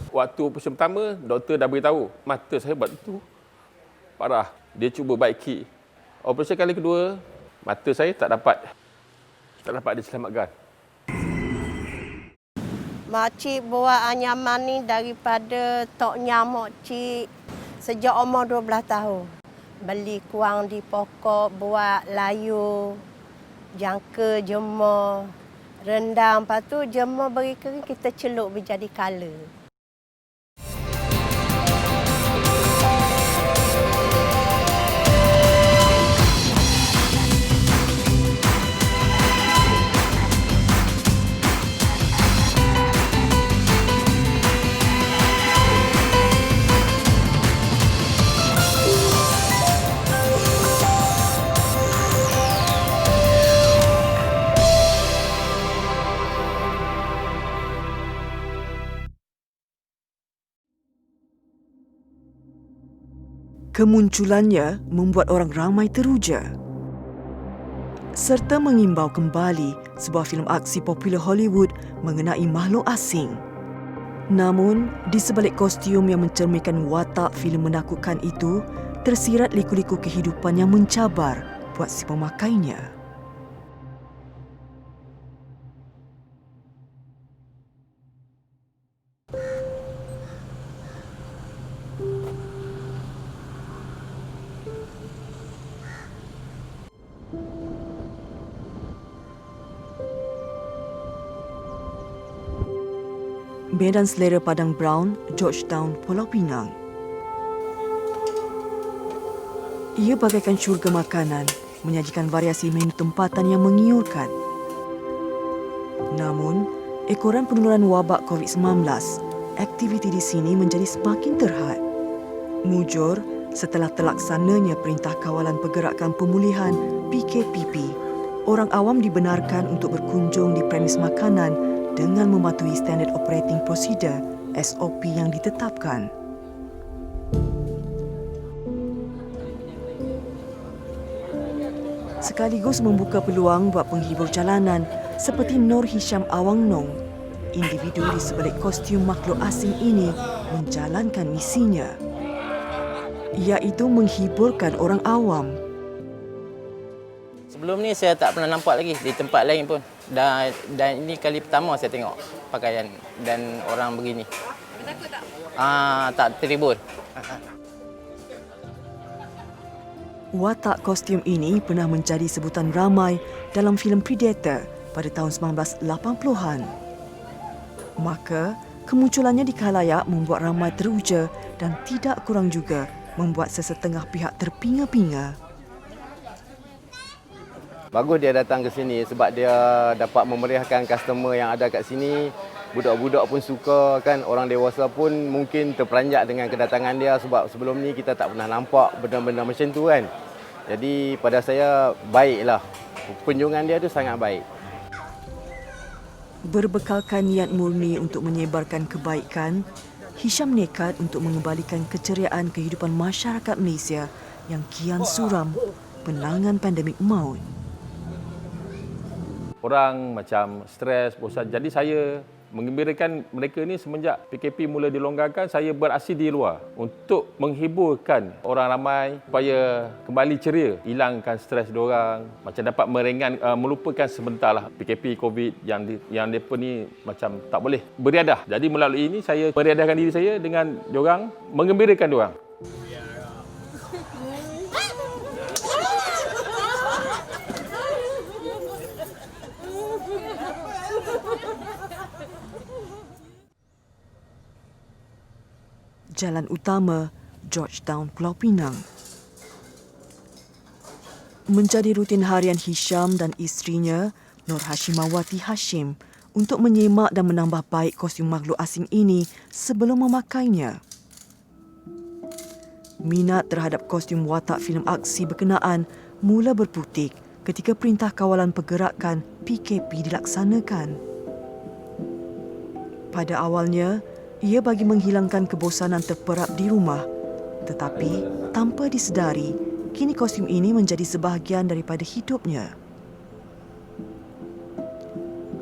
Waktu operasi pertama, doktor dah beritahu mata saya batu parah. Dia cuba baiki. Operasi kali kedua, mata saya tak dapat diselamatkan. Makcik buat anyaman ni daripada tok nyamuk cik sejak umur 12 tahun. Beli kuang di pokok, buat layu, jangka jemur, rendam. Lepas tu jemur beri kering, kita celup menjadi color. Kemunculannya membuat orang ramai teruja serta mengimbau kembali sebuah filem aksi popular Hollywood mengenai makhluk asing. Namun, di sebalik kostum yang mencerminkan watak filem menakutkan itu, tersirat liku-liku kehidupan yang mencabar buat si pemakainya. Medan selera Padang Brown, Georgetown, Pulau Pinang. Ia bagaikan syurga makanan, menyajikan variasi menu tempatan yang menggiurkan. Namun, ekoran penularan wabak COVID-19, aktiviti di sini menjadi semakin terhad. Mujur, setelah terlaksananya Perintah Kawalan Pergerakan Pemulihan PKPP, orang awam dibenarkan untuk berkunjung di premis makanan dengan mematuhi Standard Operating Procedure SOP yang ditetapkan. Sekaligus membuka peluang buat penghibur jalanan seperti Nur Hisham Awang Nong. Individu di sebalik kostum makhluk asing ini menjalankan misinya, iaitu menghiburkan orang awam. Sebelum ni saya tak pernah nampak lagi di tempat lain pun. Dan ini kali pertama saya tengok pakaian dan orang begini. Takut tak? Tak terhibur. Watak kostum ini pernah menjadi sebutan ramai dalam filem Predator pada tahun 1980-an. Maka, kemunculannya di khalayak membuat ramai teruja dan tidak kurang juga membuat sesetengah pihak terpinga-pinga. Bagus dia datang ke sini sebab dia dapat memeriahkan customer yang ada kat sini. Budak-budak pun suka kan, orang dewasa pun mungkin terperanjat dengan kedatangan dia sebab sebelum ni kita tak pernah nampak benda-benda macam tu kan. Jadi pada saya baiklah. Kunjungan dia tu sangat baik. Berbekalkan niat murni untuk menyebarkan kebaikan, Hisham nekat untuk mengembalikan keceriaan kehidupan masyarakat Malaysia yang kian suram penangan pandemik maut. Orang macam stres, bosan. Jadi saya menggembirakan mereka ni semenjak PKP mula dilonggarkan, saya beraksi di luar untuk menghiburkan orang ramai supaya kembali ceria, hilangkan stres diorang, macam dapat melupakan sebentar lah PKP COVID yang mereka ni macam tak boleh beriadah. Jadi melalui ini saya meriadahkan diri saya dengan diorang, menggembirakan diorang. Jalan Utama, Georgetown, Pulau Pinang. Menjadi rutin harian Hisham dan isterinya, Nur Hashimawati Hashim, untuk menyemak dan menambah baik kostum makhluk asing ini sebelum memakainya. Minat terhadap kostum watak filem aksi berkenaan mula berputik ketika Perintah Kawalan Pergerakan PKP dilaksanakan. Pada awalnya, ia bagi menghilangkan kebosanan terperap di rumah. Tetapi, tanpa disedari, kini kostum ini menjadi sebahagian daripada hidupnya.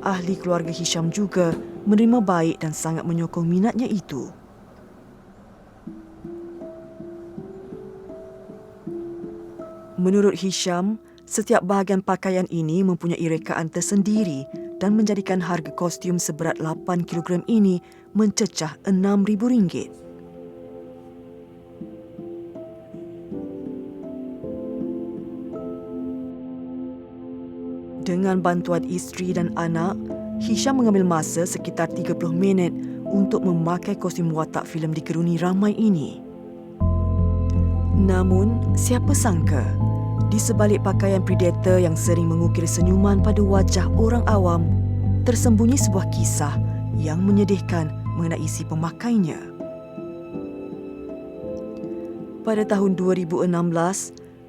ahli keluarga Hisham juga menerima baik dan sangat menyokong minatnya itu. Menurut Hisham, setiap bahagian pakaian ini mempunyai rekaan tersendiri dan menjadikan harga kostum seberat 8 kg ini mencecah RM6,000. Dengan bantuan isteri dan anak, Hisham mengambil masa sekitar 30 minit untuk memakai kostum watak filem digeruni ramai ini. Namun, siapa sangka, di sebalik pakaian predator yang sering mengukir senyuman pada wajah orang awam, tersembunyi sebuah kisah yang menyedihkan mengenai si pemakainya. Pada tahun 2016,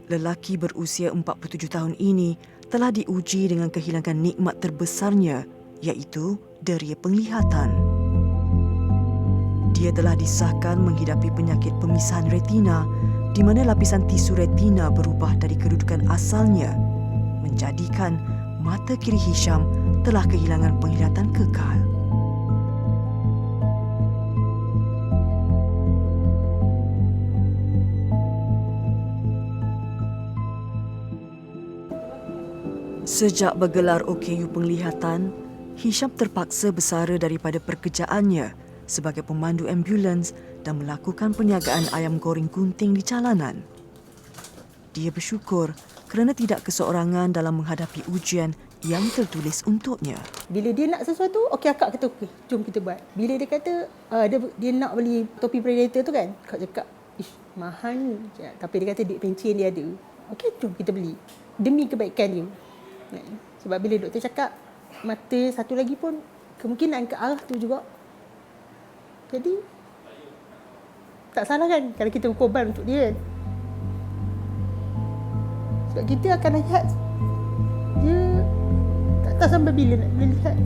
lelaki berusia 47 tahun ini telah diuji dengan kehilangan nikmat terbesarnya, iaitu deria penglihatan. Dia telah disahkan menghidapi penyakit pemisahan retina di mana lapisan tisu retina berubah dari kedudukan asalnya, menjadikan mata kiri Hisham telah kehilangan penglihatan kekal. Sejak bergelar OKU penglihatan, Hisham terpaksa bersara daripada pekerjaannya sebagai pemandu ambulans dan melakukan perniagaan ayam goreng gunting di jalanan. Dia bersyukur kerana tidak keseorangan dalam menghadapi ujian yang tertulis untuknya. Bila dia nak sesuatu, okey akak kata okey, jom kita buat. Bila dia kata dia nak beli topi predator tu kan, akak cakap, ish, mahal ni. Tapi dia kata duit pencen dia ada. Okey, jom kita beli. Demi kebaikan dia. Sebab bila doktor cakap mata satu lagi pun kemungkinan ke arah tu juga. Jadi tak salah kan kalau kita berkorban untuk dia kan. Sebab kita akan lihat dia tak tahu sampai bila nak lihat.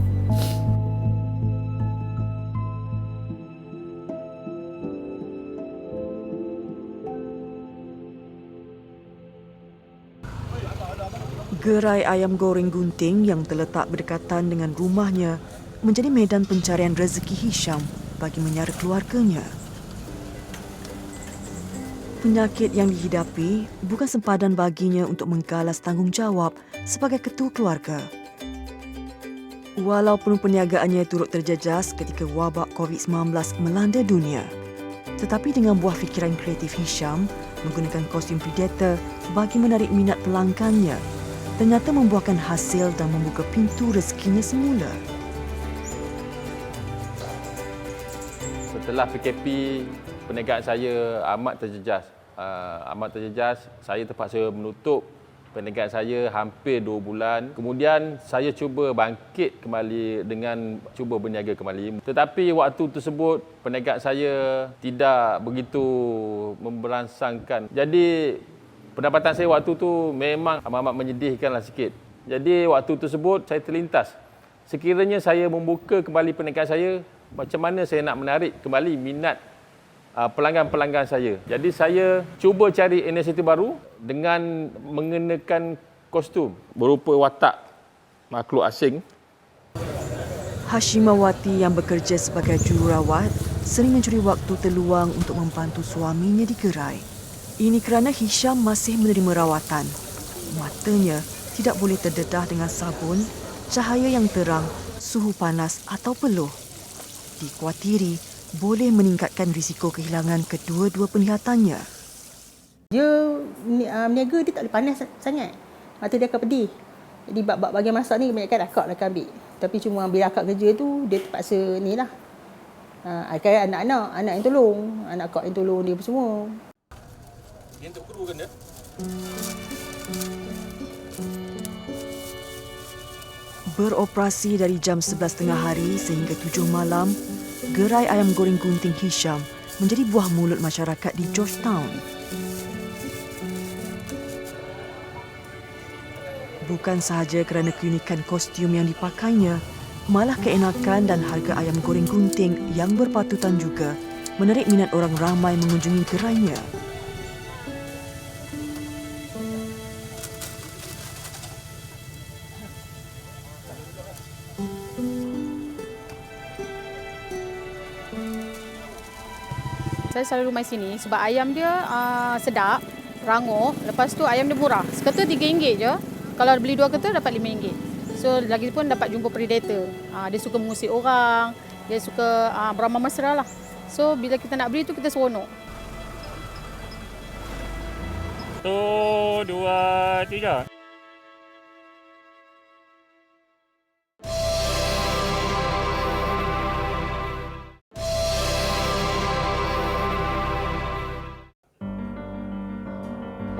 Gerai ayam goreng gunting yang terletak berdekatan dengan rumahnya menjadi medan pencarian rezeki Hisham bagi menyara keluarganya. Penyakit yang dihidapi bukan sempadan baginya untuk menggalas tanggungjawab sebagai ketua keluarga. Walaupun perniagaannya turut terjejas ketika wabak COVID-19 melanda dunia, tetapi dengan buah fikiran kreatif Hisham menggunakan kostum predator bagi menarik minat pelanggannya, ternyata membuahkan hasil dan membuka pintu rezekinya semula. Setelah PKP, perniagaan saya amat terjejas. Saya terpaksa menutup perniagaan saya hampir 2 bulan. Kemudian saya cuba bangkit kembali dengan cuba berniaga kembali. Tetapi waktu tersebut perniagaan saya tidak begitu memberansangkan. Jadi pendapatan saya waktu tu memang amat menyedihkanlah sikit. Jadi waktu tersebut saya terlintas, sekiranya saya membuka kembali perniagaan saya, macam mana saya nak menarik kembali minat pelanggan-pelanggan saya. Jadi saya cuba cari inisiatif baru dengan mengenakan kostum berupa watak makhluk asing. Hashimawati yang bekerja sebagai jururawat sering mencuri waktu terluang untuk membantu suaminya di gerai. Ini kerana Hisham masih menerima rawatan. Matanya tidak boleh terdedah dengan sabun, cahaya yang terang, suhu panas atau peluh. Dikuatiri boleh meningkatkan risiko kehilangan kedua-dua penglihatannya. Dia meniaga dia tak boleh panas sangat. Mata dia akan pedih. Jadi bab-bab bahagian masak ni kebanyakan akak lah akan ambil. Tapi cuma bila akak kerja tu dia terpaksa ni lah. Anak-anak yang tolong. Anak akak yang tolong dia semua. Ini untuk kru kan dia? Beroperasi dari jam 11.30 hari sehingga 7 malam, gerai ayam goreng gunting Hisham menjadi buah mulut masyarakat di Georgetown. Bukan sahaja kerana keunikan kostum yang dipakainya, malah keenakan dan harga ayam goreng gunting yang berpatutan juga menarik minat orang ramai mengunjungi gerainya. Saya selalu mai sini sebab ayam dia sedap, rangup. Lepas tu ayam dia murah. Sekata RM3 je. Kalau beli 2 kata dapat RM5. So lagi pun dapat jumpa predator. Dia suka mengusik orang, dia suka beramah mesra lah. So bila kita nak beli tu kita seronok. 1, 2, 3.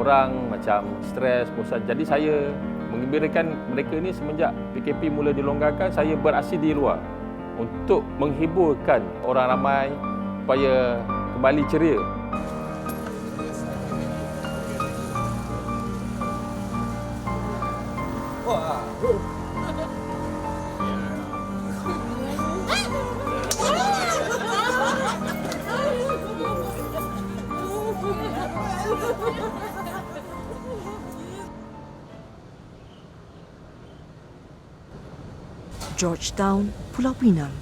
Orang macam stres, bosan. Jadi saya menggembirakan mereka ni semenjak PKP mula dilonggarkan, saya beraksi di luar untuk menghiburkan orang ramai supaya kembali ceria. Georgetown, Pulau Pinang.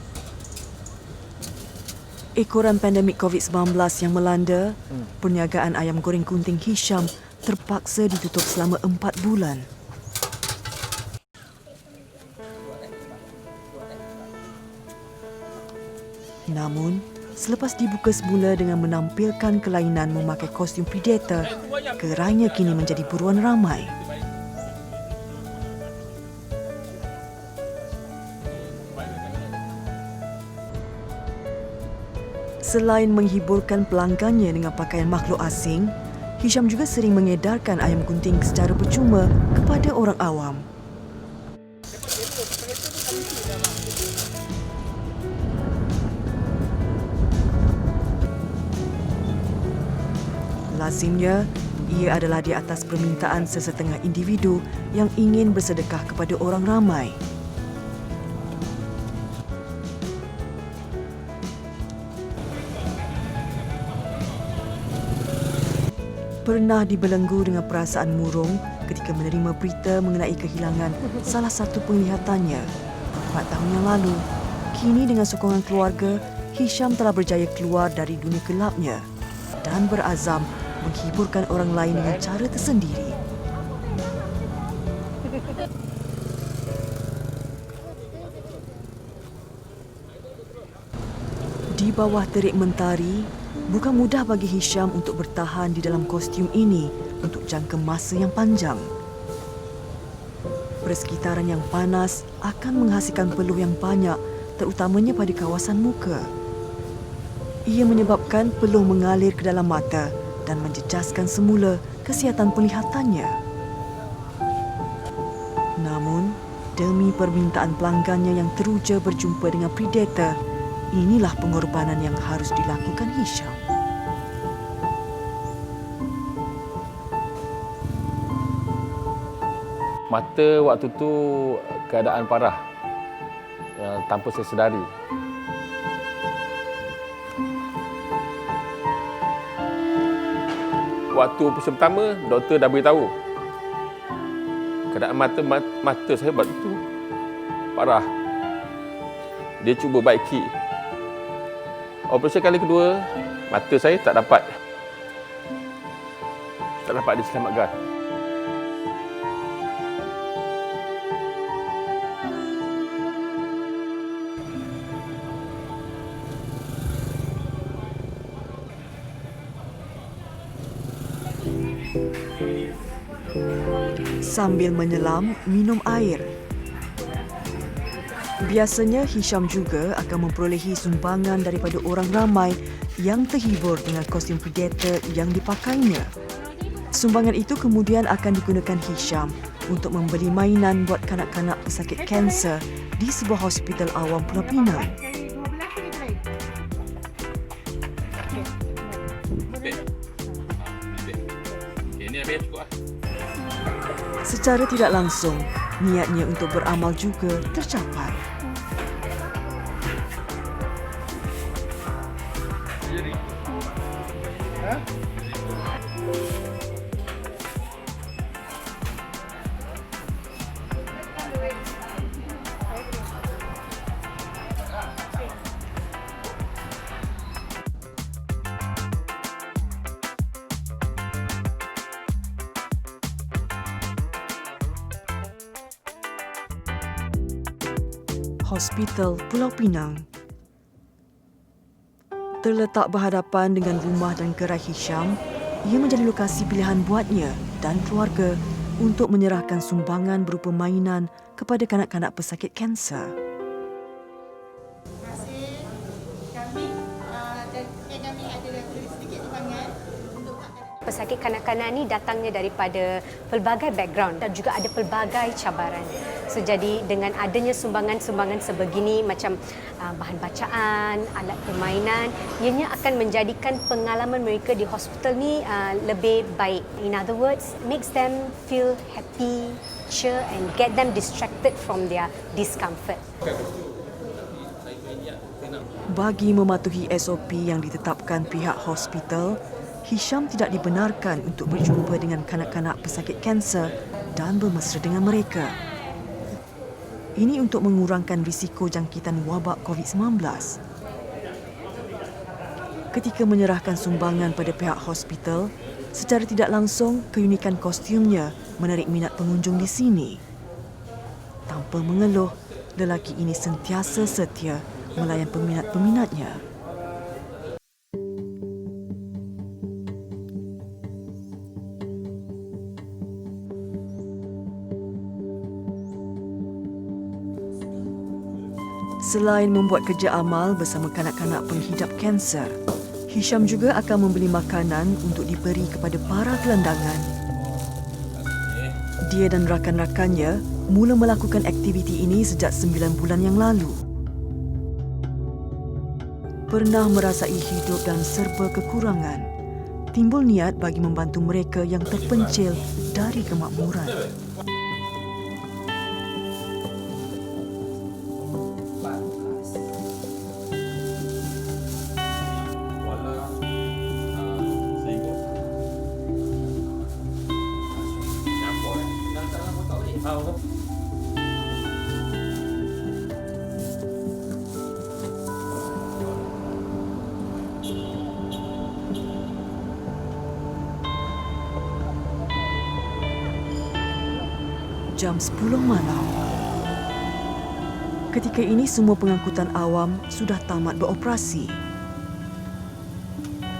Ekoran pandemik COVID-19 yang melanda, perniagaan ayam goreng kunting Hisham terpaksa ditutup selama 4 bulan. Namun, selepas dibuka semula dengan menampilkan kelainan memakai kostum predator, gerainya kini menjadi buruan ramai. Selain menghiburkan pelanggannya dengan pakaian makhluk asing, Hisham juga sering mengedarkan ayam gunting secara percuma kepada orang awam. Lazimnya, ia adalah di atas permintaan sesetengah individu yang ingin bersedekah kepada orang ramai. Pernah dibelenggu dengan perasaan murung ketika menerima berita mengenai kehilangan salah satu penglihatannya 4 tahun yang lalu. Kini dengan sokongan keluarga, Hisham telah berjaya keluar dari dunia gelapnya dan berazam menghiburkan orang lain dengan cara tersendiri. Di bawah terik mentari, bukan mudah bagi Hisham untuk bertahan di dalam kostum ini untuk jangka masa yang panjang. Persekitaran yang panas akan menghasilkan peluh yang banyak, terutamanya pada kawasan muka. Ia menyebabkan peluh mengalir ke dalam mata dan menjejaskan semula kesihatan penglihatannya. Namun, demi permintaan pelanggannya yang teruja berjumpa dengan predator, inilah pengorbanan yang harus dilakukan Hisham. Mata waktu tu keadaan parah tanpa saya sedari. Waktu operasi pertama, doktor dah beritahu keadaan mata saya waktu tu parah. Dia cuba baiki. Operasi kali kedua, mata saya tak dapat diselamatkan. Sambil menyelam, minum air. Biasanya Hisham juga akan memperolehi sumbangan daripada orang ramai yang terhibur dengan kostum predator yang dipakainya. Sumbangan itu kemudian akan digunakan Hisham untuk membeli mainan buat kanak-kanak pesakit kanser di sebuah hospital awam Pulau Pinang. Secara tidak langsung, niatnya untuk beramal juga tercapai. Hospital Pulau Pinang. Terletak berhadapan dengan rumah dan gerai Hisham, ia menjadi lokasi pilihan buatnya dan keluarga untuk menyerahkan sumbangan berupa mainan kepada kanak-kanak pesakit kanser. Pesakit kanak-kanak ni datangnya daripada pelbagai background dan juga ada pelbagai cabaran. So, jadi dengan adanya sumbangan-sumbangan sebegini macam bahan bacaan, alat permainan, ianya akan menjadikan pengalaman mereka di hospital ni lebih baik. In other words, makes them feel happy, cheer and get them distracted from their discomfort. Bagi mematuhi SOP yang ditetapkan pihak hospital, Hisham tidak dibenarkan untuk berjumpa dengan kanak-kanak pesakit kanser dan bermesra dengan mereka. Ini untuk mengurangkan risiko jangkitan wabak COVID-19. Ketika menyerahkan sumbangan pada pihak hospital, secara tidak langsung keunikan kostumnya menarik minat pengunjung di sini. Tanpa mengeluh, lelaki ini sentiasa setia melayan peminat-peminatnya. Selain membuat kerja amal bersama kanak-kanak penghidap kanser, Hisham juga akan membeli makanan untuk diberi kepada para gelandangan. Dia dan rakan-rakannya mula melakukan aktiviti ini sejak 9 bulan yang lalu. Pernah merasai hidup dalam serba kekurangan, timbul niat bagi membantu mereka yang terpencil dari kemakmuran. Jam 10 malam. Ketika ini semua pengangkutan awam sudah tamat beroperasi.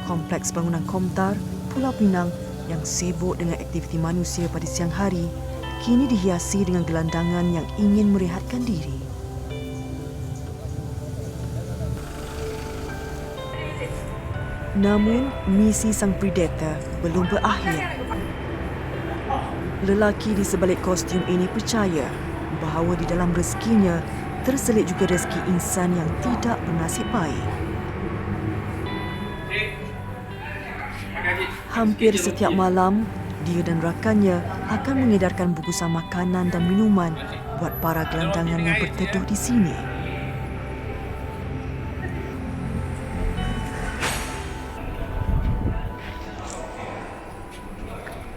Kompleks bangunan Komtar, Pulau Pinang yang sibuk dengan aktiviti manusia pada siang hari kini dihiasi dengan gelandangan yang ingin merehatkan diri. Namun, misi sang predator belum berakhir. Lelaki di sebalik kostum ini percaya bahawa di dalam rezekinya terselit juga rezeki insan yang tidak bernasib baik. Hampir setiap malam, dia dan rakannya akan mengedarkan bungkusan makanan dan minuman buat para gelandangan yang berteduh di sini.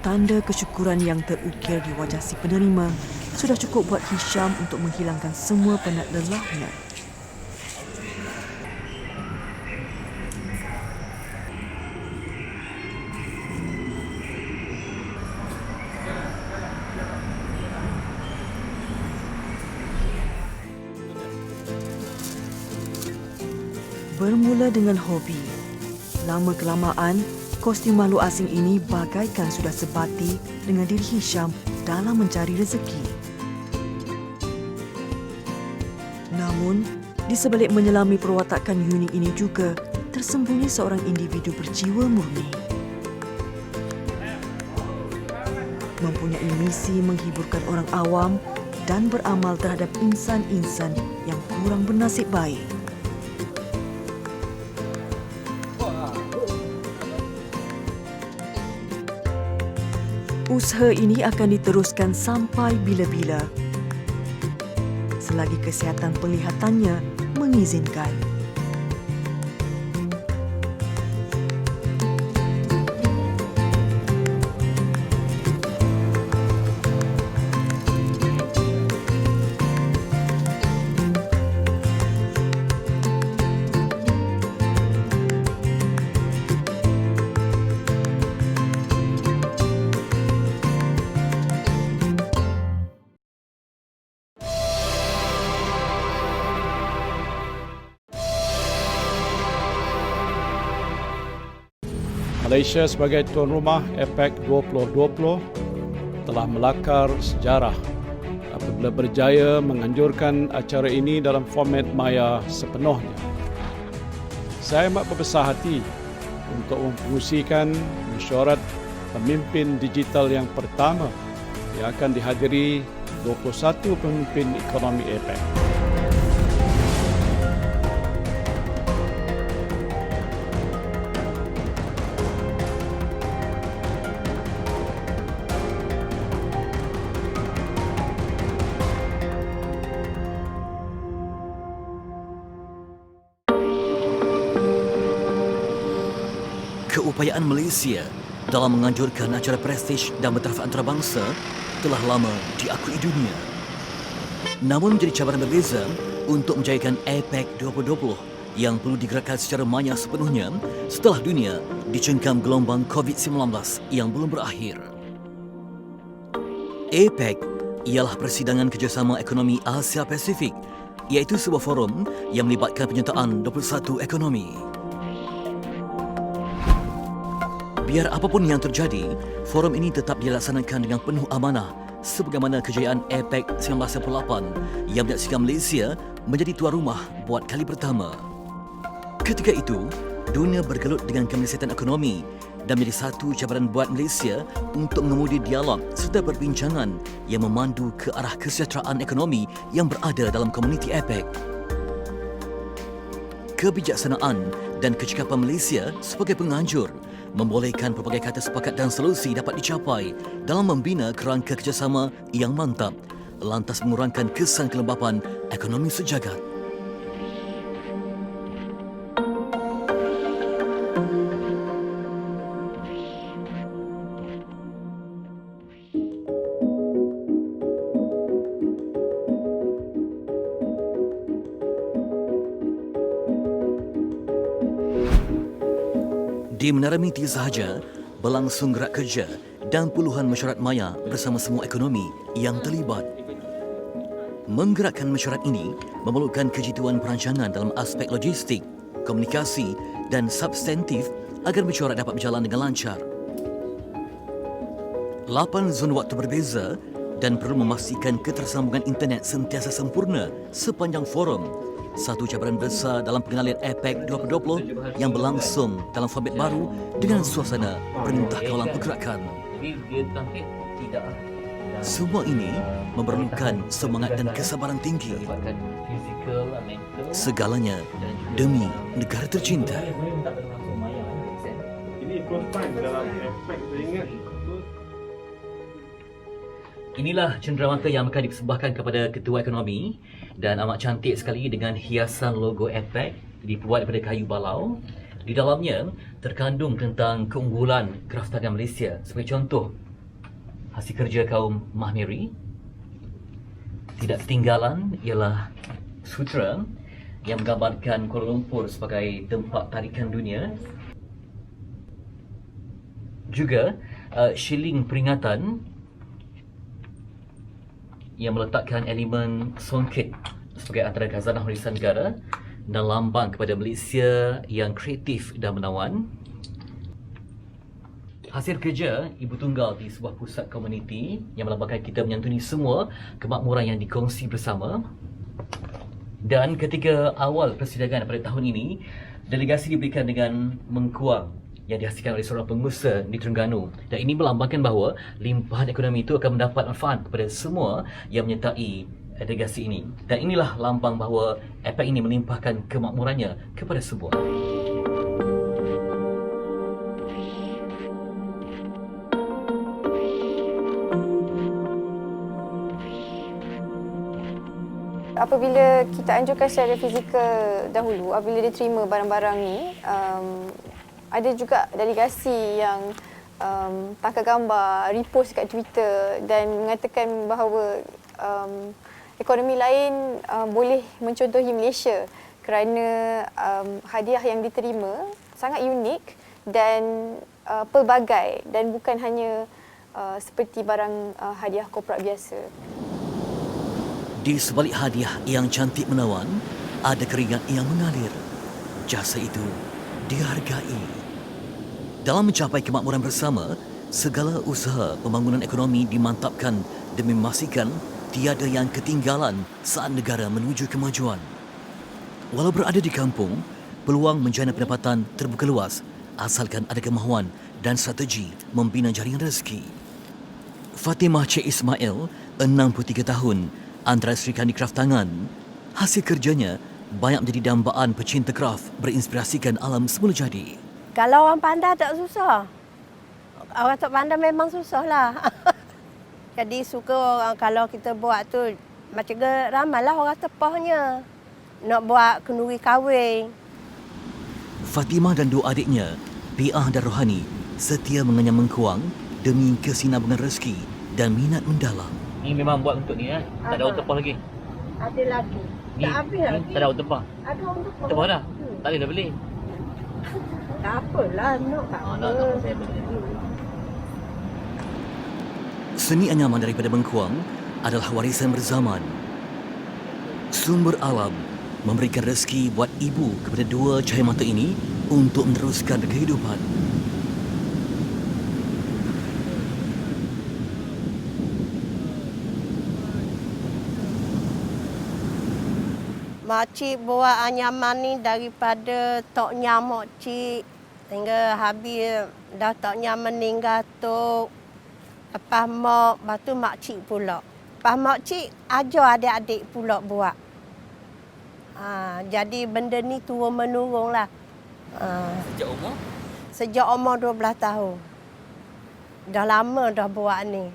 Tanda kesyukuran yang terukir di wajah si penerima sudah cukup buat Hisham untuk menghilangkan semua penat lelahnya. Bermula dengan hobi, lama-kelamaan kostum makhluk asing ini bagaikan sudah sebati dengan diri Hisham dalam mencari rezeki. Namun, di sebalik menyelami perwatakan unik ini juga tersembunyi seorang individu berjiwa murni. Mempunyai misi menghiburkan orang awam dan beramal terhadap insan-insan yang kurang bernasib baik. Usaha ini akan diteruskan sampai bila-bila, selagi kesihatan penglihatannya mengizinkan. Malaysia sebagai tuan rumah APEC 2020 telah melakar sejarah apabila berjaya menganjurkan acara ini dalam format maya sepenuhnya. Saya amat berbesar hati untuk mempromosikan mesyuarat pemimpin digital yang pertama yang akan dihadiri 21 pemimpin ekonomi APEC. Keupayaan Malaysia dalam menganjurkan acara prestij dan bertaraf antarabangsa telah lama diakui dunia. Namun menjadi cabaran berbeza untuk menjayakan APEC 2020 yang perlu digerakkan secara maya sepenuhnya setelah dunia dicengkam gelombang COVID-19 yang belum berakhir. APEC ialah persidangan kerjasama ekonomi Asia Pasifik, iaitu sebuah forum yang melibatkan penyertaan 21 ekonomi. Biar apapun yang terjadi, forum ini tetap dilaksanakan dengan penuh amanah sebagaimana kejayaan APEC 1998 yang menyaksikan Malaysia menjadi tuan rumah buat kali pertama. Ketika itu, dunia bergelut dengan kemelesatan ekonomi dan menjadi satu cabaran buat Malaysia untuk mengemudi dialog serta perbincangan yang memandu ke arah kesejahteraan ekonomi yang berada dalam komuniti APEC. Kebijaksanaan dan kecekapan Malaysia sebagai penganjur membolehkan pelbagai kata sepakat dan solusi dapat dicapai dalam membina kerangka kerjasama yang mantap, lantas mengurangkan kesan kelembapan ekonomi sejagat. Di Menara Miti sahaja, berlangsung gerak kerja dan puluhan mesyuarat maya bersama semua ekonomi yang terlibat. Menggerakkan mesyuarat ini memerlukan kejituan perancangan dalam aspek logistik, komunikasi dan substantif agar mesyuarat dapat berjalan dengan lancar. 8 zon waktu berbeza dan perlu memastikan ketersambungan internet sentiasa sempurna sepanjang forum. Satu cabaran besar dalam pengalian APEC 2020 yang berlangsung dalam format baru dengan suasana perintah kawalan pergerakan. Semua ini memerlukan semangat dan kesabaran tinggi. Segalanya demi negara tercinta. Ini first time dalam APEC saya ingat. Inilah cenderamata yang akan dipersembahkan kepada Ketua Ekonomi dan amat cantik sekali dengan hiasan logo APEC dibuat daripada kayu balau. Di dalamnya terkandung tentang keunggulan kraftagan Malaysia. Sebagai contoh, hasil kerja kaum Mahmiri. Tidak ketinggalan ialah sutra yang menggambarkan Kuala Lumpur sebagai tempat tarikan dunia. Juga shilling peringatan yang meletakkan elemen songket sebagai antara khazanah warisan negara dan lambang kepada Malaysia yang kreatif dan menawan. Hasil kerja ibu tunggal di sebuah pusat komuniti yang melambangkan kita menyantuni semua kemakmuran yang dikongsi bersama. Dan ketika awal persidangan pada tahun ini, delegasi diberikan dengan mengkuang yang dihasilkan oleh seorang pengusaha di Terengganu. Dan ini melambangkan bahawa limpahan ekonomi itu akan mendapat manfaat kepada semua yang menyertai delegasi ini. Dan inilah lambang bahawa APEC ini melimpahkan kemakmurannya kepada semua. Apabila kita anjurkan secara fizikal dahulu, apabila dia terima barang-barang ni, ada juga delegasi yang tangkap gambar, repost kat Twitter dan mengatakan bahawa ekonomi lain boleh mencontohi Malaysia kerana hadiah yang diterima sangat unik dan pelbagai dan bukan hanya seperti barang hadiah korporat biasa. Di sebalik hadiah yang cantik menawan, ada keringat yang mengalir. Jasa itu dihargai. Dalam mencapai kemakmuran bersama, segala usaha pembangunan ekonomi dimantapkan demi memastikan tiada yang ketinggalan saat negara menuju kemajuan. Walau berada di kampung, peluang menjana pendapatan terbuka luas asalkan ada kemahuan dan strategi membina jaringan rezeki. Fatimah Cik Ismail, 63 tahun, antara Sri Kandi Kraft Tangan. Hasil kerjanya banyak menjadi dambaan pecinta kraft berinspirasikan alam semula jadi. Kalau orang pandai tak susah. Orang tak pandai memang susah lah. Jadi suka orang kalau kita buat tu macam ramailah orang tepahnya. Nak buat kenduri kahwin. Fatimah dan dua adiknya, Piah dan Rohani, setia mengenyam mengkuang demi kesinambungan rezeki dan minat mendalam. Ini memang buat untuk ni tak ada orang tepah lagi. Ada lagi. Ni, Tak habis ni lagi. tak ada orang tepah. Ada orang tepah. Tepah dah. Tak boleh dah beli. Tak apalah, nak tak apa. nak saya beli. Seni anyaman daripada Bengkuang adalah warisan berzaman. Sumber alam memberikan rezeki buat ibu kepada dua cahaya mata ini untuk meneruskan kehidupan. Makcik buat anyaman ni daripada tok nyam makcik sehingga habis dah tok nyam meninggal tu. Lepas mak, lepas tu makcik pula. Lepas makcik ajar adik-adik pula buat. Jadi benda ni turun-menurun lah. Sejak umur? Sejak umur 12 tahun. Dah lama dah buat ni.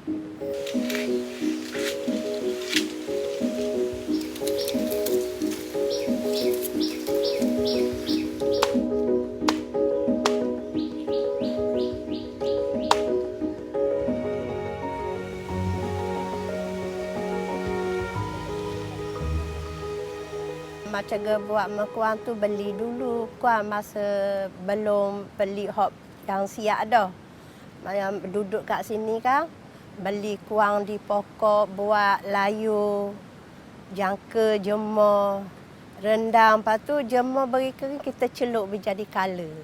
Macam buat mengkuang tu beli dulu kuang masa belum beli hop yang siap dah. Yang duduk kat sini kan beli kuang di pokok buat layu, jangka jemur, rendam, lepas tu jemur beri kering kita celup menjadi color.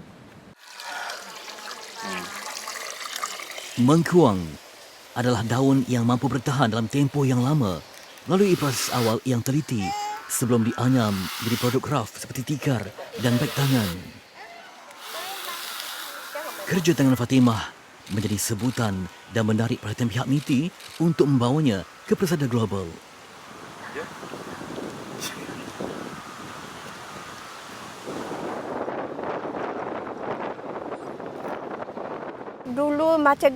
Mengkuang adalah daun yang mampu bertahan dalam tempoh yang lama melalui proses awal yang teliti sebelum dianyam menjadi produk kraft seperti tikar dan beg tangan. Kerja tangan Fatimah menjadi sebutan dan menarik perhatian pihak MITI untuk membawanya ke persada global. Dulu macam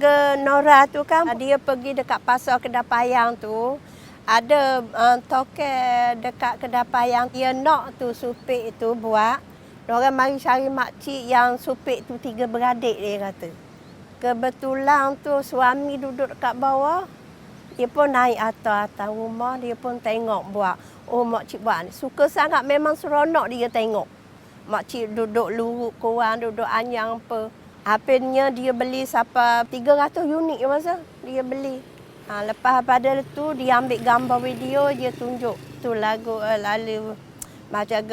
Nora tu kan, dia pergi dekat pasar Kedapayang tu. Ada tokel dekat Kedapayang, dia nak tu supik tu buat. Diorang mari cari makcik yang supik tu 3 beradik dia kata. Kebetulan tu suami duduk dekat bawah. Dia pun naik atas rumah, dia pun tengok buat. Oh makcik buat ni. Suka sangat, memang seronok dia tengok. Makcik duduk luruk kurang, duduk anyang apa. Akhirnya dia beli sampai 300 unit masa dia beli. Lepas pada tu dia ambil gambar video, dia tunjuk tu lagu lalu macam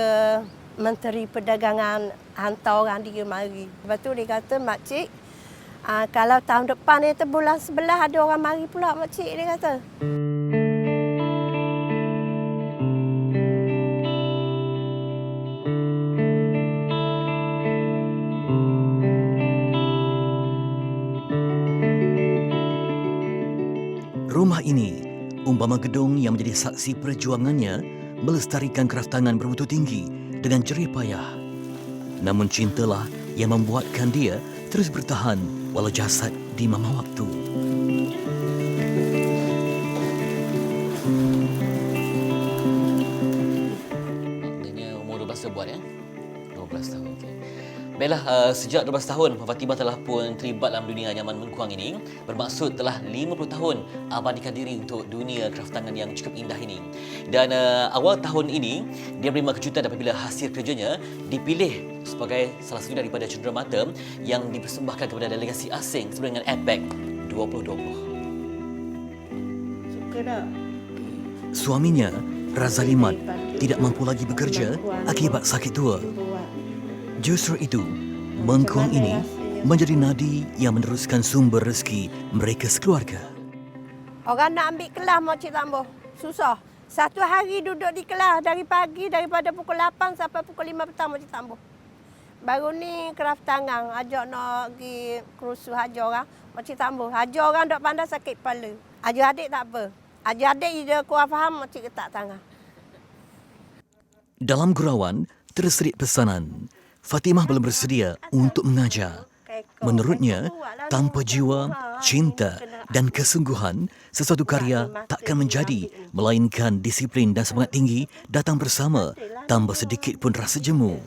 Menteri Perdagangan hantar orang dia mari. Lepas tu dia kata makcik kalau tahun depan ni bulan 11 ada orang mari pula makcik dia kata. Rumah ini umpama gedung yang menjadi saksi perjuangannya melestarikan kraft tangan bermutu tinggi dengan jerih payah. Namun cintalah yang membuatkan dia terus bertahan walau jasad di mama waktu. Maknanya umur 12 tahun buat ya? 12 tahun, okey. Baiklah, sejak 12 tahun, Fatimah telah pun terlibat dalam dunia anyaman mengkuang ini. Bermaksud telah 50 tahun abadikan diri untuk dunia kraft tangan yang cukup indah ini. Dan awal tahun ini, dia menerima kejutan apabila hasil kerjanya dipilih sebagai salah satu daripada cenderamata yang dipersembahkan kepada delegasi asing sesuai dengan APEC 2020. Suka tak? Suaminya, Razali Mat, tidak mampu lagi bekerja akibat sakit tua. Justru itu, mengkuang ini menjadi nadi yang meneruskan sumber rezeki mereka sekeluarga. Orang nak ambil kelas Makcik Tambuh, susah. Satu hari duduk di kelas dari pagi, daripada pukul 8 sampai pukul 5 petang Makcik Tambuh. Baru ni kraft tangan, ajak nak pergi kerusuh ajar orang. Makcik Tambuh, ajar orang dok pandai sakit kepala. Ajar adik tak apa. Ajar adik dia kurang faham, makcik letak tangan. Dalam gurauan, terserit pesanan. Fatimah belum bersedia untuk mengajar. Menurutnya, tanpa jiwa, cinta dan kesungguhan, sesuatu karya takkan menjadi, melainkan disiplin dan semangat tinggi datang bersama tanpa sedikit pun rasa jemu.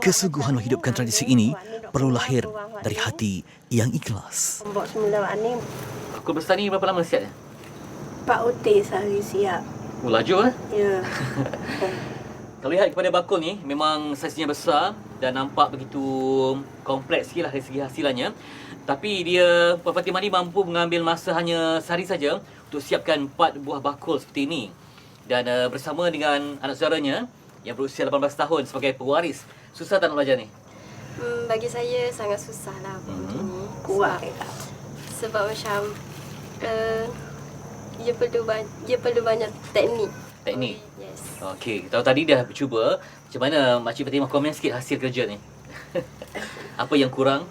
Kesungguhan menghidupkan tradisi ini perlu lahir dari hati yang ikhlas. Buat semula ni. Bakul besar ni berapa lama siapnya? 4 utik sehari siap. Oh, laju Ya. Kalau lihat kepada bakul ni, memang saiznya besar dan nampak begitu kompleks sikit lah dari segi hasilannya. Tapi dia, Puan Fatimah ni mampu mengambil masa hanya sehari saja untuk siapkan 4 buah bakul seperti ini. Dan bersama dengan anak saudaranya yang berusia 18 tahun sebagai pewaris. Susah tak nak belajar ni? Bagi saya sangat susah lah macam ni. Kuat. Sebab macam dia perlu banyak teknik. Teknik? Yes. Okey, tahu tadi dah cuba. Macam mana Makcik Fatimah komen sikit hasil kerja ni? Apa yang kurang?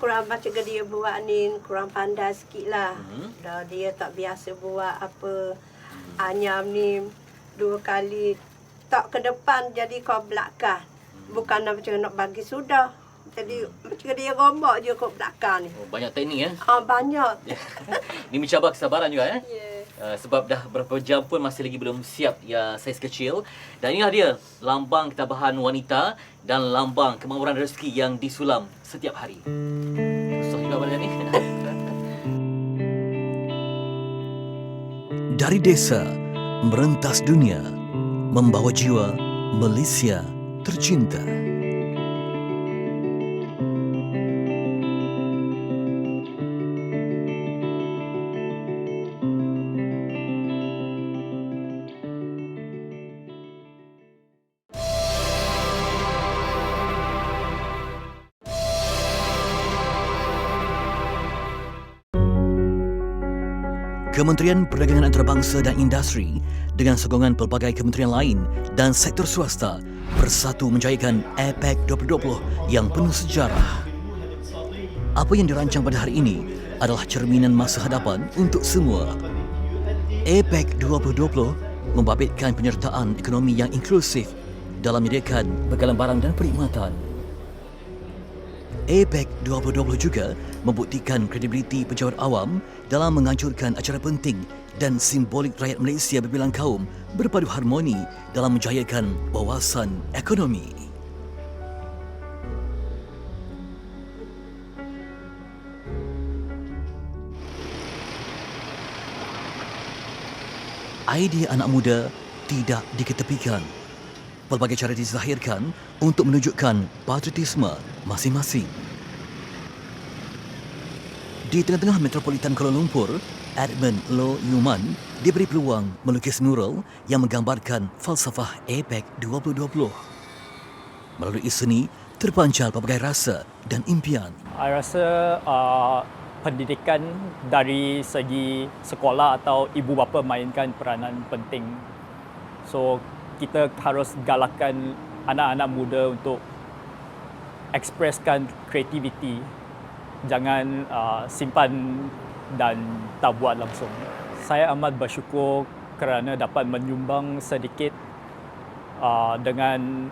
Kurang macam dia buat ni, kurang pandai sikit lah. Dah dia tak biasa buat apa. Anyam ni 2 kali. Tak ke depan jadi kau belakang. Bukan macam nak bagi sudah. Jadi macam dia rombak je kat belakang ni. Oh, banyak teknik banyak. Ini mencabar kesabaran juga sebab dah berapa jam pun masih lagi belum siap ya saiz kecil. Dan inilah dia lambang ketabahan wanita dan lambang kemakmuran rezeki yang disulam setiap hari. Susah juga belajar ni. Dari desa merentas dunia, membawa jiwa Malaysia tercinta. Kementerian Perdagangan Antarabangsa dan Industri dengan sokongan pelbagai kementerian lain dan sektor swasta bersatu menjayakan APEC 2020 yang penuh sejarah. Apa yang dirancang pada hari ini adalah cerminan masa hadapan untuk semua. APEC 2020 membabitkan penyertaan ekonomi yang inklusif dalam menyediakan bekalan barang dan perkhidmatan. APEC 2020 juga membuktikan kredibiliti pejabat awam dalam menganjurkan acara penting dan simbolik rakyat Malaysia berbilang kaum berpadu harmoni dalam menjayakan wawasan ekonomi. Idea anak muda tidak diketepikan. Pelbagai cara dizahirkan untuk menunjukkan patriotisme masing-masing. Di tengah-tengah metropolitan Kuala Lumpur, Edmund Loh Yuman diberi peluang melukis mural yang menggambarkan falsafah APEC 2020. Melalui seni, terpancar pelbagai rasa dan impian. Saya rasa pendidikan dari segi sekolah atau ibu bapa mainkan peranan penting. So, kita harus galakkan anak-anak muda untuk ekspreskan kreativiti. Jangan simpan dan tak buat langsung. Saya amat bersyukur kerana dapat menyumbang sedikit dengan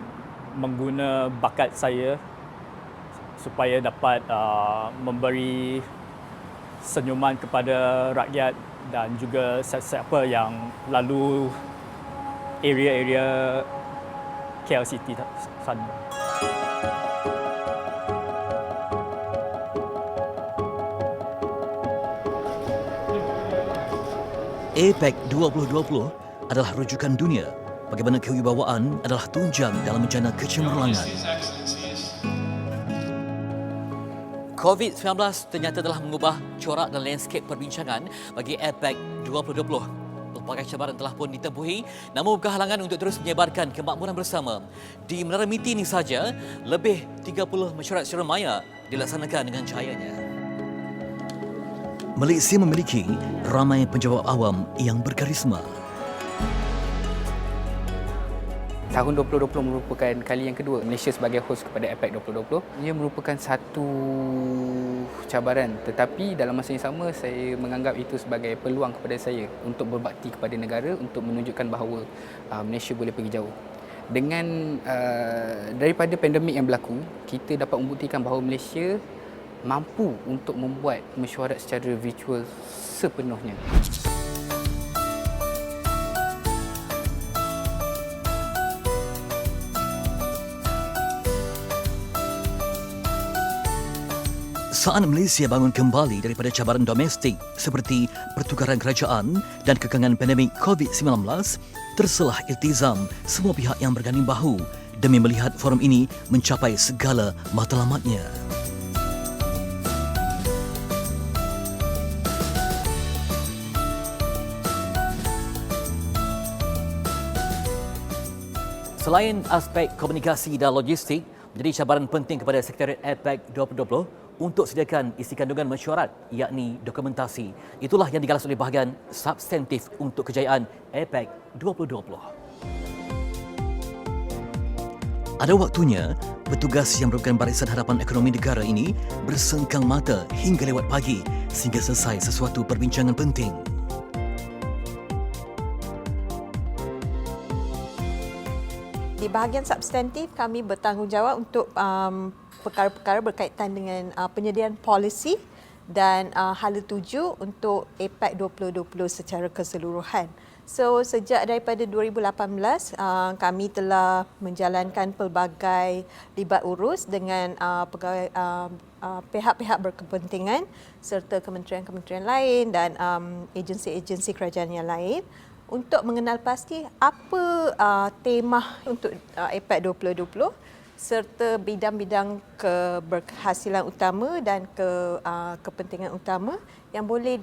mengguna bakat saya supaya dapat memberi senyuman kepada rakyat dan juga siapa yang lalu area-area KLCT sana. APEC 2020 adalah rujukan dunia bagaimana kewibawaan adalah tunjang dalam menjana kecemerlangan. COVID-19 ternyata telah mengubah corak dan landscape perbincangan bagi APEC 2020. Pelbagai cabaran telah pun ditempuhi, namun bukan halangan untuk terus menyebarkan kemakmuran bersama. Di Menara Miti ini saja, lebih 30 mesyuarat secara maya dilaksanakan dengan cahayanya. Malaysia memiliki ramai penjawat awam yang berkarisma. Tahun 2020 merupakan kali yang kedua Malaysia sebagai host kepada APEC 2020. Ia merupakan satu cabaran, tetapi dalam masa yang sama saya menganggap itu sebagai peluang kepada saya untuk berbakti kepada negara, untuk menunjukkan bahawa Malaysia boleh pergi jauh. Dengan daripada pandemik yang berlaku, kita dapat membuktikan bahawa Malaysia mampu untuk membuat mesyuarat secara virtual sepenuhnya. Saat Malaysia bangun kembali daripada cabaran domestik seperti pertukaran kerajaan dan kekangan pandemik COVID-19, terselah iltizam semua pihak yang berganding bahu demi melihat forum ini mencapai segala matlamatnya. Selain aspek komunikasi dan logistik menjadi cabaran penting kepada Sekretariat APEC 2020 untuk sediakan isi kandungan mesyuarat, yakni dokumentasi. Itulah yang digalas oleh bahagian substantif untuk kejayaan APEC 2020. Ada waktunya petugas yang merupakan Barisan Harapan Ekonomi Negara ini bersengkang mata hingga lewat pagi sehingga selesai sesuatu perbincangan penting. Di bahagian substantif, kami bertanggungjawab untuk perkara-perkara berkaitan dengan penyediaan polisi dan hala tuju untuk APEC 2020 secara keseluruhan. So, sejak daripada 2018, kami telah menjalankan pelbagai libat urus dengan pihak-pihak berkepentingan serta kementerian-kementerian lain dan agensi-agensi kerajaan yang lain untuk mengenal pasti apa tema untuk APEC 2020 serta bidang-bidang keberhasilan utama dan kepentingan utama yang boleh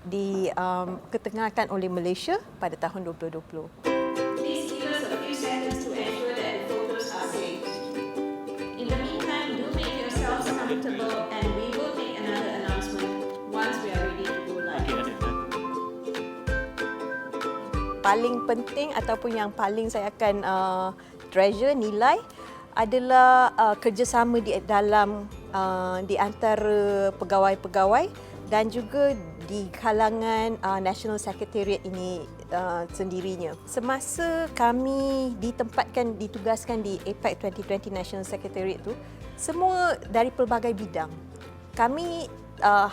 diketengahkan oleh Malaysia pada tahun 2020. Please give us a few seconds to ensure that the photos are safe. In the meantime, do make yourselves comfortable and we will make another announcement once we are ready to go live. Paling penting ataupun yang paling saya akan treasure, nilai adalah kerjasama di antara pegawai-pegawai dan juga di kalangan National Secretariat ini sendirinya. Semasa kami ditugaskan di APEC 2020 National Secretariat itu, semua dari pelbagai bidang. Kami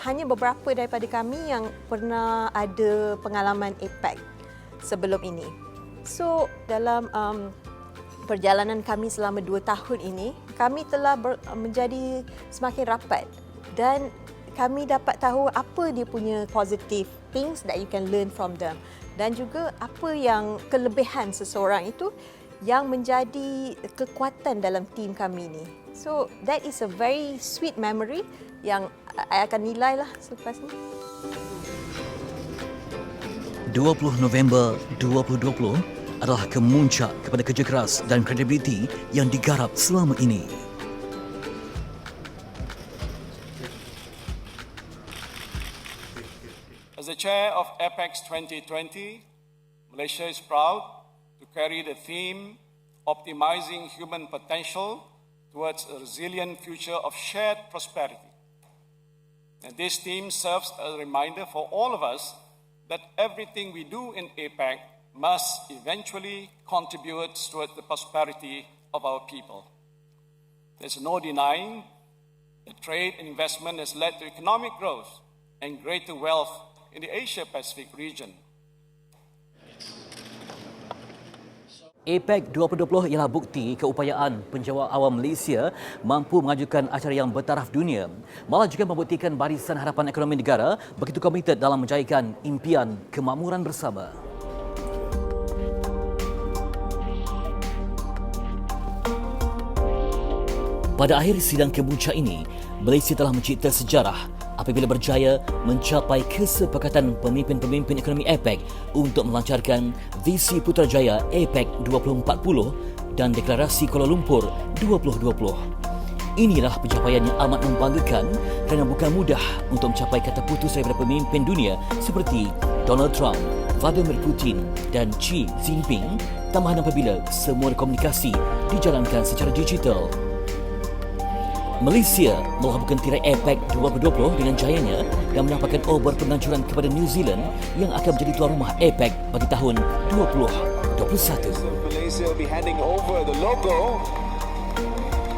hanya beberapa daripada kami yang pernah ada pengalaman APEC sebelum ini. So, dalam perjalanan kami selama 2 tahun ini, kami telah menjadi semakin rapat dan kami dapat tahu apa dia punya positive things that you can learn from them dan juga apa yang kelebihan seseorang itu yang menjadi kekuatan dalam tim kami ini. So, that is a very sweet memory yang saya akan nilai lah selepas ni. 20 November 2020 adalah kemuncak kepada kerja keras dan kredibiliti yang digarap selama ini. As the chair of APEC 2020, Malaysia is proud to carry the theme Optimizing Human Potential Towards a Resilient Future of Shared Prosperity. And this theme serves as a reminder for all of us that everything we do in APEC must eventually contribute towards the prosperity of our people. There's no denying that trade and investment has led to economic growth and greater wealth in the Asia-Pacific region. APEC 2020 ialah bukti keupayaan penjawat awam Malaysia mampu mengajukan acara yang bertaraf dunia. Malah juga membuktikan Barisan Harapan Ekonomi Negara begitu komited dalam menjayakan impian kemakmuran bersama. Pada akhir sidang kemuncak ini, Malaysia telah mencipta sejarah apabila berjaya mencapai kesepakatan pemimpin-pemimpin ekonomi APEC untuk melancarkan visi Putrajaya APEC 2040 dan Deklarasi Kuala Lumpur 2020. Inilah pencapaian yang amat membanggakan kerana bukan mudah untuk mencapai kata putus daripada pemimpin dunia seperti Donald Trump, Vladimir Putin dan Xi Jinping, tambahan apabila semua komunikasi dijalankan secara digital. Malaysia melabuhkan tirai APEC 2020 dengan jayanya dan menampakkan obor penganjuran kepada New Zealand yang akan menjadi tuan rumah APEC bagi tahun 2021. Malaysia will be handing over the logo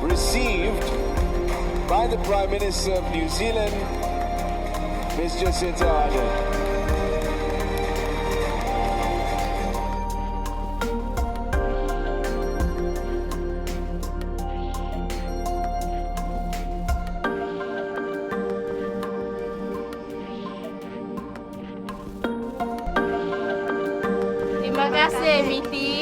received by the Prime Minister of New Zealand, Ms. Jacinta Ardern. Terima kasih, Miti.